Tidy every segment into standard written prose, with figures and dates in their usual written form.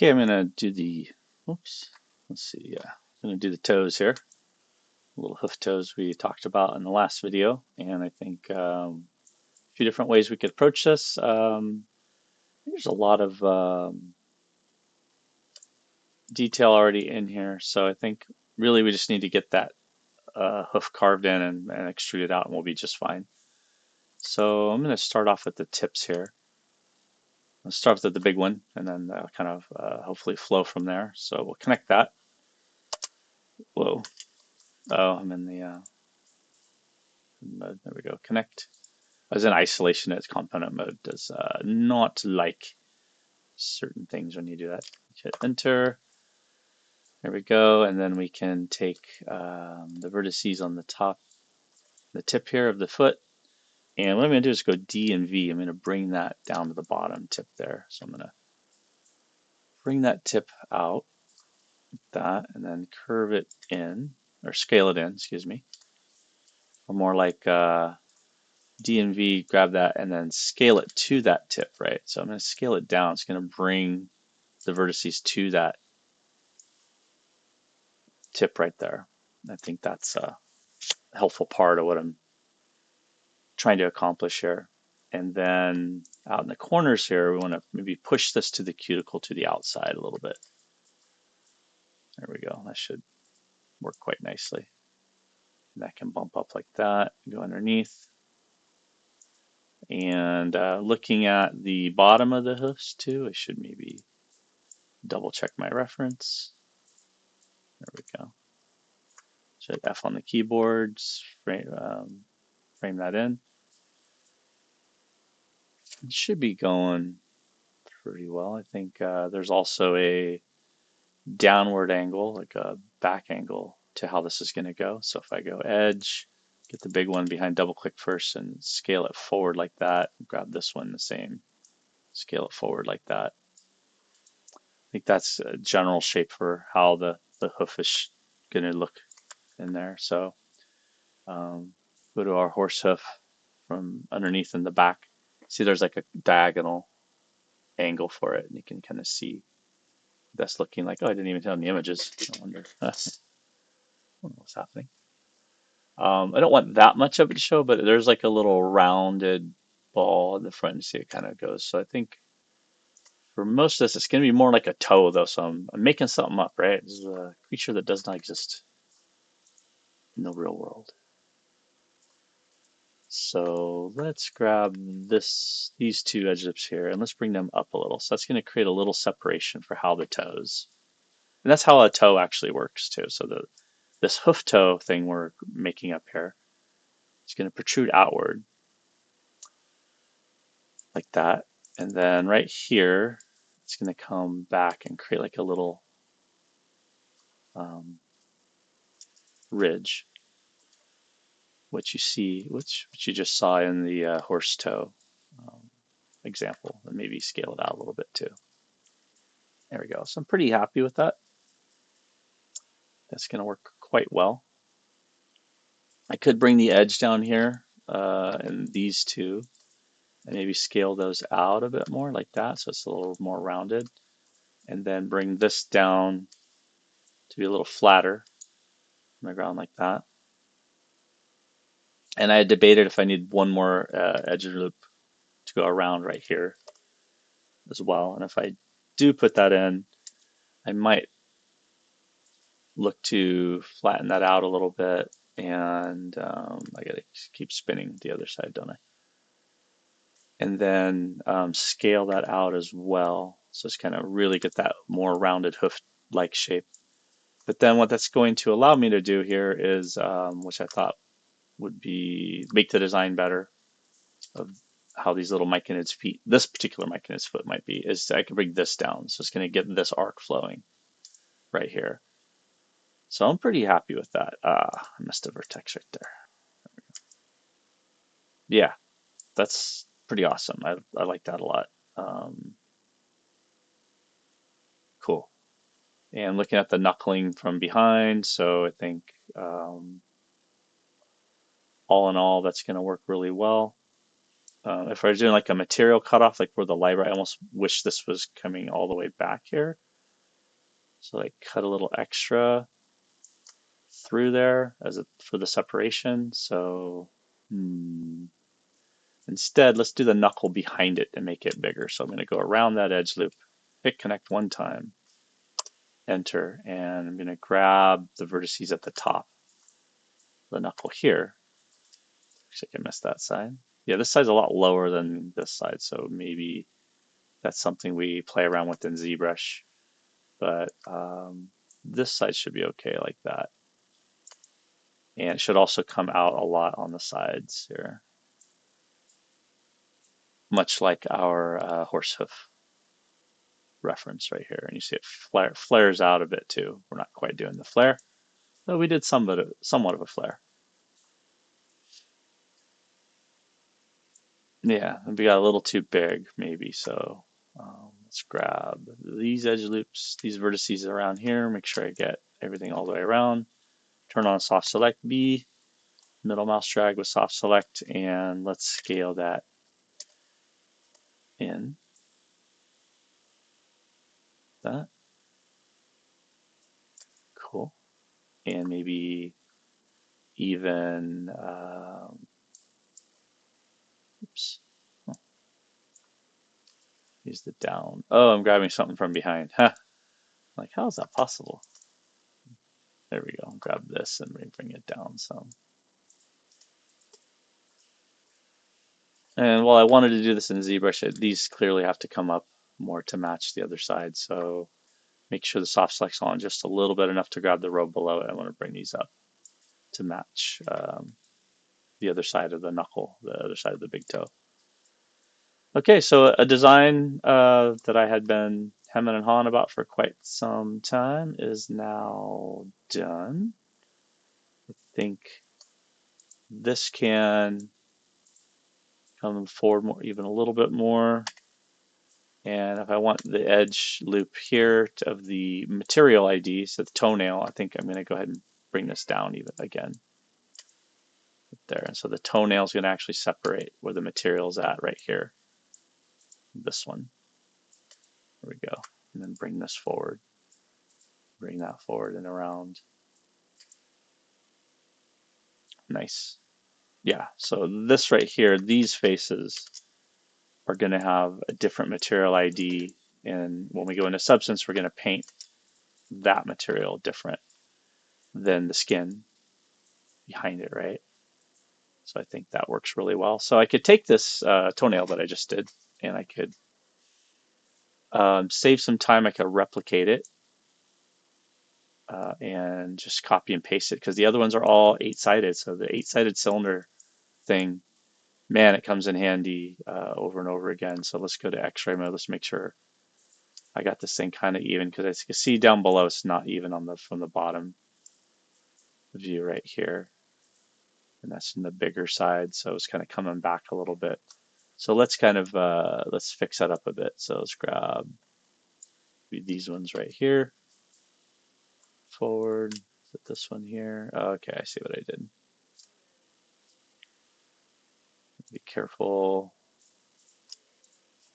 Okay, I'm gonna do the, oops, let's see, yeah. I'm gonna do the toes here. Little hoof toes we talked about in the last video, and I think a few different ways we could approach this. There's a lot of detail already in here, so I think really we just need to get that hoof carved in and extrude it out, and we'll be just fine. So I'm gonna start off with the tips here. Let's start with the big one, and then kind of hopefully flow from there. So we'll connect that. Whoa. Oh, I'm in the mode. There we go. Connect. I was in isolation. Its component mode does not like certain things when you do that. Hit enter. There we go. And then we can take the vertices on the top, the tip here of the foot. And what I'm going to do is go D and V. I'm going to bring that down to the bottom tip there. So I'm going to bring that tip out like that and then curve it in, or scale it in, excuse me. Or more like D and V, grab that and then scale it to that tip, right? So I'm going to scale it down. It's going to bring the vertices to that tip right there. I think that's a helpful part of what I'm trying to accomplish here. And then out in the corners here, we want to maybe push this to the cuticle to the outside a little bit. There we go. That should work quite nicely. And that can bump up like that, go underneath. And looking at the bottom of the hoofs too, I should maybe double check my reference. There we go. So F on the keyboards, frame that in. It should be going pretty well. I think there's also a downward angle, like a back angle to how this is going to go. So if I go edge, get the big one behind, double click first and scale it forward like that, grab this one the same, scale it forward like that. I think that's a general shape for how the hoof is going to look in there. So go to our horse hoof from underneath in the back. See there's like a diagonal angle for it, and you can kind of see that's looking like, oh, I didn't even tell in the images. I wonder, I don't know what's happening. I don't want that much of it to show, but there's like a little rounded ball in the front. You see it kind of goes. So I think for most of this, it's going to be more like a toe, though. So I'm making something up, right? This is a creature that does not exist in the real world. So let's grab these two edges here, and let's bring them up a little. So that's going to create a little separation for how the toes, and that's how a toe actually works too. So this hoof toe thing we're making up here is going to protrude outward like that, and then right here it's going to come back and create like a little ridge, which you just saw in the horse toe example, and maybe scale it out a little bit too. There we go. So I'm pretty happy with that. That's going to work quite well. I could bring the edge down here and these two and maybe scale those out a bit more like that, so it's a little more rounded, and then bring this down to be a little flatter on the ground like that. And I had debated if I need one more edge loop to go around right here as well. And if I do put that in, I might look to flatten that out a little bit. And I gotta keep spinning the other side, don't I? And then scale that out as well. So it's kind of really get that more rounded hoof-like shape. But then what that's going to allow me to do here is, which I thought would be make the design better of how these little myconid's feet, this particular myconid's foot might be, is I can bring this down. So it's going to get this arc flowing right here. So I'm pretty happy with that. I missed a vertex right there. Yeah, that's pretty awesome. I like that a lot. Cool. And looking at the knuckling from behind, so I think all in all, that's going to work really well. If I was doing like a material cutoff, like for the library, I almost wish this was coming all the way back here. So like cut a little extra through there for the separation. So instead, let's do the knuckle behind it and make it bigger. So I'm going to go around that edge loop, hit connect one time, enter, and I'm going to grab the vertices at the top, the knuckle here. Looks like I missed that side. Yeah, this side's a lot lower than this side, so maybe that's something we play around with in ZBrush. But this side should be okay like that. And it should also come out a lot on the sides here, much like our horse hoof reference right here. And you see it flares out a bit too. We're not quite doing the flare, though we did somewhat of a flare. Yeah, we got a little too big maybe, so let's grab these edge loops, these vertices around here, make sure I get everything all the way around. Turn on soft select B, middle mouse drag with soft select, and let's scale that in. That. Cool. And maybe even, oops, oh, use the down. Oh, I'm grabbing something from behind. Huh. Like, how is that possible? There we go. Grab this and bring it down some. And while I wanted to do this in ZBrush, these clearly have to come up more to match the other side. So make sure the soft select's on just a little bit, enough to grab the row below it. I want to bring these up to match the other side of the knuckle, the other side of the big toe. Okay, so a design that I had been hemming and hawing about for quite some time is now done. I think this can come forward more, even a little bit more. And if I want the edge loop here of the material ID, so the toenail, I think I'm going to go ahead and bring this down even again. There, and so the toenail is going to actually separate where the material is at right here. This one. There we go. And then bring this forward. Bring that forward and around. Nice. Yeah, so this right here, these faces are going to have a different material ID. And when we go into Substance, we're going to paint that material different than the skin behind it, right? So I think that works really well. So I could take this toenail that I just did, and I could save some time. I could replicate it and just copy and paste it, because the other ones are all 8-sided. So the 8-sided cylinder thing, man, it comes in handy over and over again. So let's go to X-ray mode. Let's make sure I got this thing kind of even, because as you can see down below, it's not even on from the bottom view right here. And that's in the bigger side, so it's kind of coming back a little bit. So let's kind of, let's fix that up a bit. So let's grab these ones right here, forward, put this one here. Okay, I see what I did. Be careful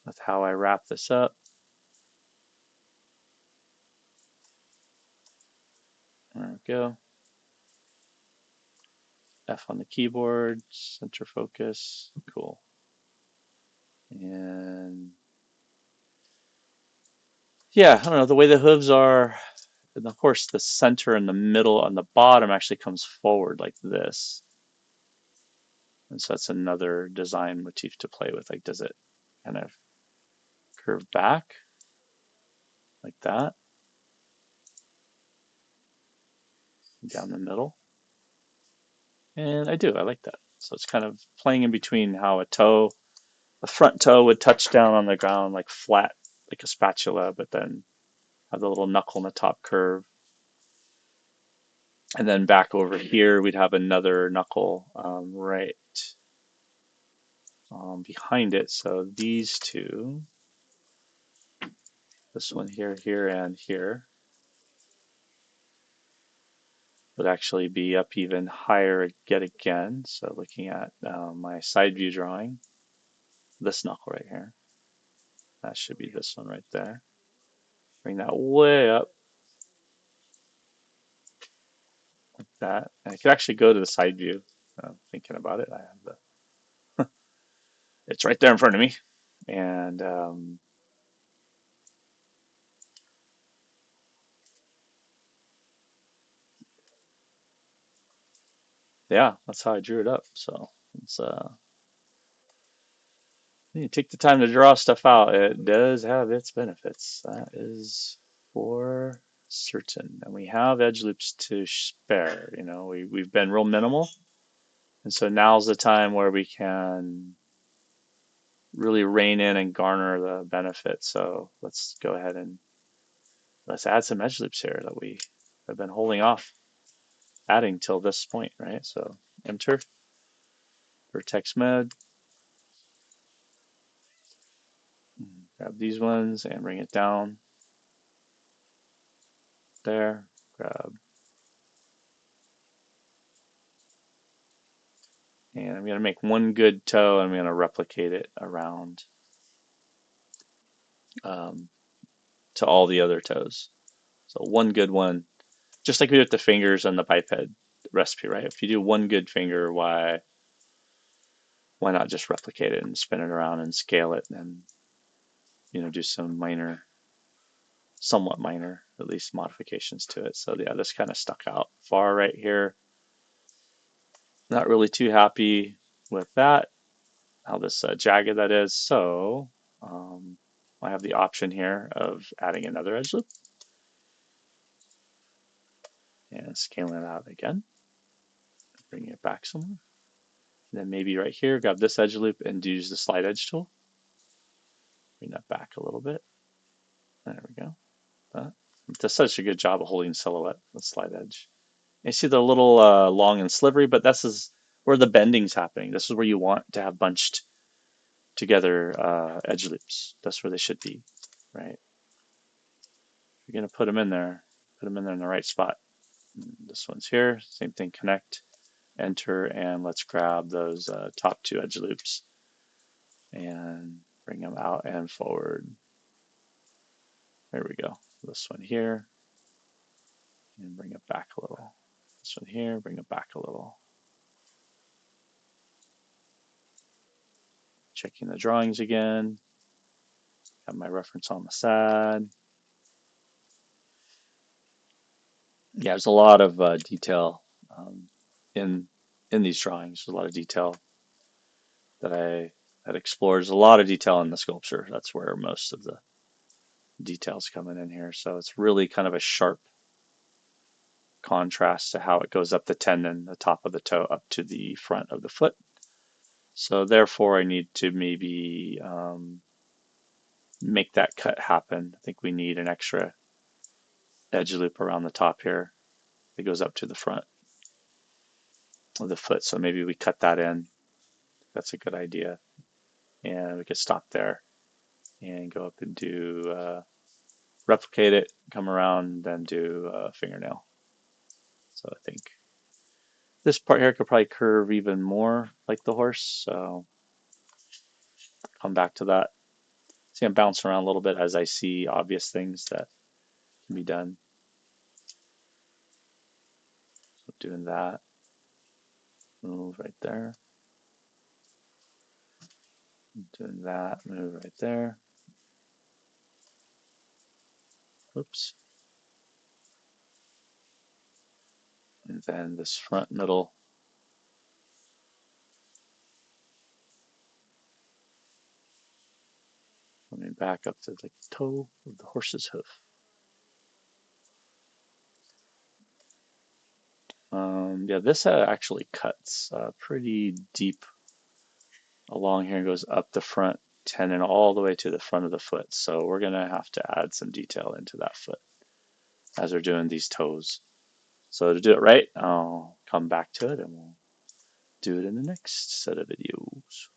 with how I wrap this up. There we go. F on the keyboard, center focus, cool. And yeah, I don't know, the way the hooves are, and of course the center and the middle on the bottom actually comes forward like this. And so that's another design motif to play with. Like, does it kind of curve back like that down the middle? And I do, I like that. So it's kind of playing in between how a front toe would touch down on the ground like flat, like a spatula, but then have the little knuckle in the top curve. And then back over here, we'd have another knuckle right behind it. So these two, this one here, here, and here, would actually be up even higher yet again. So looking at my side view drawing, this knuckle right here, that should be this one right there. Bring that way up. that. And I could actually go to the side view. Thinking about it, I have it's right there in front of me. And yeah, that's how I drew it up. So it's you take the time to draw stuff out. It does have its benefits. That is for certain. And we have edge loops to spare. We've been real minimal. And so now's the time where we can really rein in and garner the benefit. So let's go ahead and let's add some edge loops here that we have been holding off adding till this point, right? So enter vertex mode, grab these ones and bring it down there, grab, and I'm going to make one good toe and I'm going to replicate it around um, to all the other toes. So one good one, just like we did with the fingers and the biped recipe, right? If you do one good finger, why not just replicate it and spin it around and scale it and do some minor, somewhat minor, at least modifications to it. So yeah, this kind of stuck out far right here. Not really too happy with that, how this jagged that is. So I have the option here of adding another edge loop and scaling it out again, bringing it back somewhere. And then maybe right here, grab this edge loop and use the slide edge tool. Bring that back a little bit. There we go. It does such a good job of holding silhouette, the slide edge. You see the little long and slivery, but this is where the bending's happening. This is where you want to have bunched together edge loops. That's where they should be, right? You're going to put them in there, in the right spot. This one's here, same thing, connect, enter, and let's grab those top two edge loops and bring them out and forward. There we go. This one here, and bring it back a little. This one here, bring it back a little. Checking the drawings again. Got my reference on the side. Yeah, there's a lot of detail um, in these drawings. There's a lot of detail that explores a lot of detail in the sculpture. That's where most of the details coming in here. So it's really kind of a sharp contrast to how it goes up the tendon, the top of the toe, up to the front of the foot. So therefore, I need to maybe make that cut happen. I think we need an extra edge loop around the top here that goes up to the front of the foot. So maybe we cut that in. That's a good idea. And we could stop there and go up and do replicate it, come around, then do fingernail. So I think this part here could probably curve even more like the horse. So come back to that. See, I'm bouncing around a little bit as I see obvious things that can be done. So doing that, move right there. Doing that, move right there. Oops. And then this front middle. Coming back up to the toe of the horse's hoof. Yeah, this actually cuts pretty deep along here and goes up the front tendon all the way to the front of the foot. So we're going to have to add some detail into that foot as we're doing these toes. So to do it right, I'll come back to it and we'll do it in the next set of videos.